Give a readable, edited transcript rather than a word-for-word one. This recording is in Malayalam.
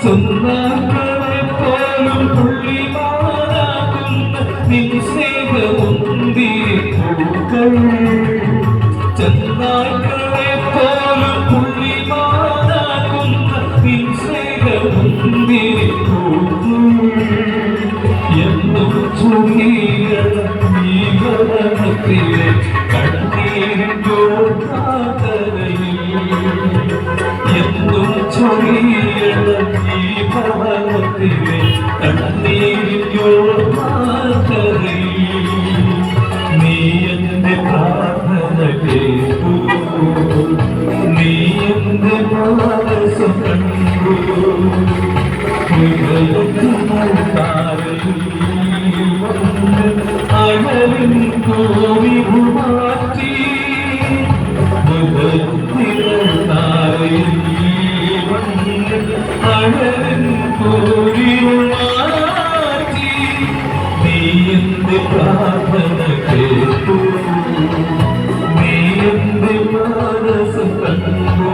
ചൊന്നാക്കളെ പോലും പുള്ളിമാരാകുന്ന നിൻ സ്നേഹമുന്തിരി പൂക്കൾ ചൊന്നാക്കളെ പോലും പുള്ളിമാരാകുന്ന നിൻ സ്നേഹമുന്തിരി പൂക്കൾ എന്നും ചുരികൾ ഈ ഭരണത്തിലെ എന്നും ചൊരിയണ ഈ ഭവനത്തിലെ കണ്ണീരിൽ നീ എന്റെ പ്രാർത്ഥന കേട്ടു നീ എന്റെ മനസ്സം കണ്ടു അഴലിൻ കോവി മാറ്റി അഴലിൻ കോവി മാറ്റി നീ എന്റെ പ്രാർത്ഥന കേട്ടു നീ എന്റെ മനസ്സ് കണ്ടു.